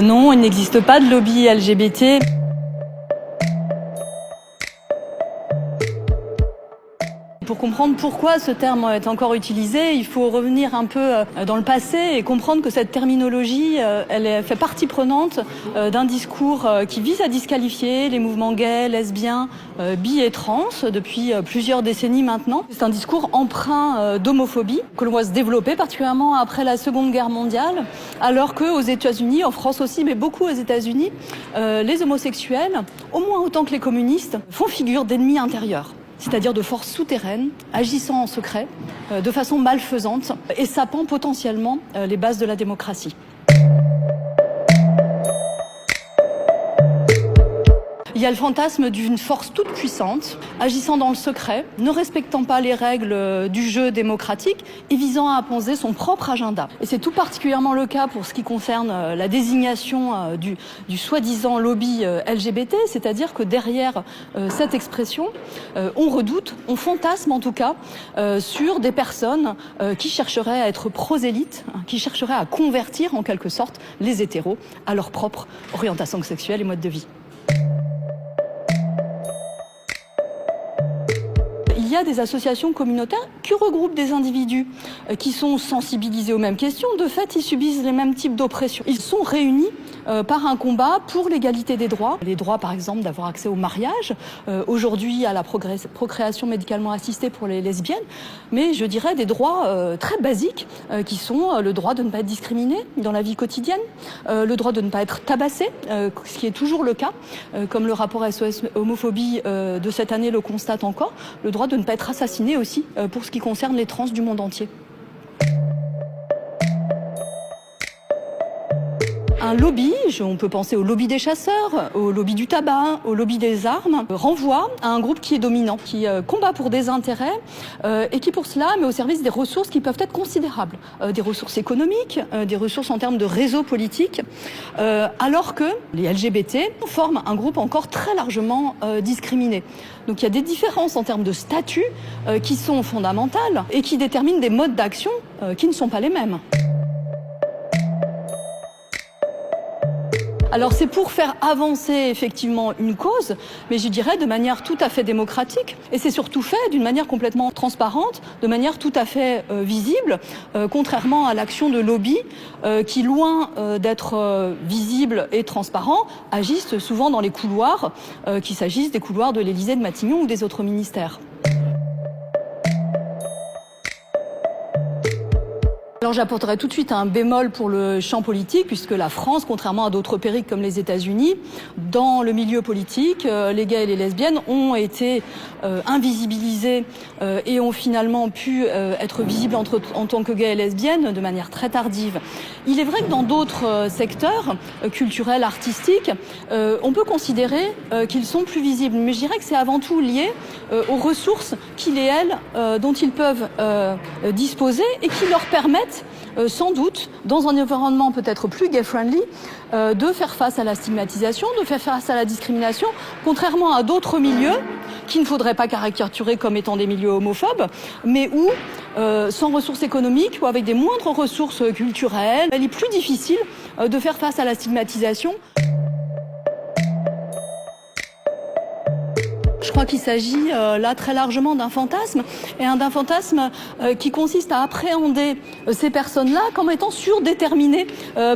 Non, il n'existe pas de lobby LGBT. Pour comprendre pourquoi ce terme est encore utilisé, il faut revenir un peu dans le passé et comprendre que cette terminologie, elle fait partie prenante d'un discours qui vise à disqualifier les mouvements gays, lesbiens, bi et trans depuis plusieurs décennies maintenant. C'est un discours empreint d'homophobie que l'on voit se développer particulièrement après la Seconde Guerre mondiale, alors qu'aux États-Unis, en France aussi, mais beaucoup aux États-Unis, les homosexuels, au moins autant que les communistes, font figure d'ennemis intérieurs. C'est-à-dire de forces souterraines, agissant en secret, de façon malfaisante et sapant potentiellement les bases de la démocratie. Il y a le fantasme d'une force toute puissante, agissant dans le secret, ne respectant pas les règles du jeu démocratique et visant à imposer son propre agenda. Et c'est tout particulièrement le cas pour ce qui concerne la désignation du soi-disant lobby LGBT, c'est-à-dire que derrière cette expression, on redoute, on fantasme en tout cas, sur des personnes qui chercheraient à être prosélytes, qui chercheraient à convertir en quelque sorte les hétéros à leur propre orientation sexuelle et mode de vie. Il y a des associations communautaires qui regroupent des individus qui sont sensibilisés aux mêmes questions. De fait, ils subissent les mêmes types d'oppression. Ils sont réunis par un combat pour l'égalité des droits. Les droits, par exemple, d'avoir accès au mariage, aujourd'hui à la procréation médicalement assistée pour les lesbiennes, mais je dirais des droits très basiques qui sont le droit de ne pas être discriminé dans la vie quotidienne, le droit de ne pas être tabassé, ce qui est toujours le cas, comme le rapport SOS homophobie de cette année le constate encore, le droit de ne pas être assassiné aussi pour ce qui concerne les trans du monde entier. Un lobby, on peut penser au lobby des chasseurs, au lobby du tabac, au lobby des armes, renvoie à un groupe qui est dominant, qui combat pour des intérêts et qui pour cela met au service des ressources qui peuvent être considérables, des ressources économiques, des ressources en termes de réseau politique, alors que les LGBT forment un groupe encore très largement discriminé. Donc il y a des différences en termes de statut qui sont fondamentales et qui déterminent des modes d'action qui ne sont pas les mêmes. Alors c'est pour faire avancer effectivement une cause, mais je dirais de manière tout à fait démocratique. Et c'est surtout fait d'une manière complètement transparente, de manière tout à fait visible, contrairement à l'action de lobby qui, loin d'être visible et transparent, agissent souvent dans les couloirs, qu'il s'agisse des couloirs de l'Élysée, de Matignon ou des autres ministères. Alors j'apporterai tout de suite un bémol pour le champ politique, puisque la France, contrairement à d'autres pays comme les États-Unis, dans le milieu politique, les gays et les lesbiennes ont été invisibilisés et ont finalement pu être visibles en tant que gays et lesbiennes de manière très tardive. Il est vrai que dans d'autres secteurs culturels, artistiques, on peut considérer qu'ils sont plus visibles. Mais je dirais que c'est avant tout lié aux ressources qu'ils et elles dont ils peuvent disposer et qui leur permettent sans doute, dans un environnement peut-être plus gay-friendly, de faire face à la stigmatisation, de faire face à la discrimination, contrairement à d'autres milieux qu'il ne faudrait pas caricaturer comme étant des milieux homophobes, mais où, sans ressources économiques ou avec des moindres ressources culturelles, il est plus difficile de faire face à la stigmatisation. Je crois qu'il s'agit là très largement d'un fantasme, et d'un fantasme qui consiste à appréhender ces personnes-là comme étant surdéterminées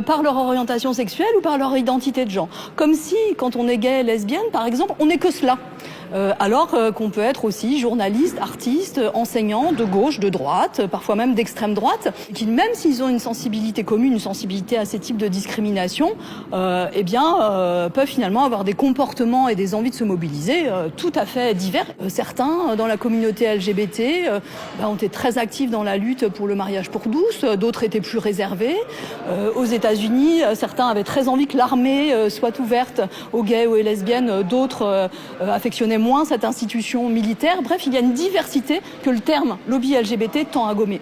par leur orientation sexuelle ou par leur identité de genre. Comme si, quand on est gay, lesbienne, par exemple, on n'est que cela. Alors qu'on peut être aussi journaliste, artiste, enseignant, de gauche, de droite, parfois même d'extrême droite, qui même s'ils ont une sensibilité commune, une sensibilité à ces types de discrimination, peuvent finalement avoir des comportements et des envies de se mobiliser tout à fait divers. Certains dans la communauté LGBT ont été très actifs dans la lutte pour le mariage pour tous, d'autres étaient plus réservés. Aux États-Unis, certains avaient très envie que l'armée soit ouverte aux gays ou aux lesbiennes, d'autres affectionnaient moins cette institution militaire. Bref, il y a une diversité que le terme lobby LGBT tend à gommer.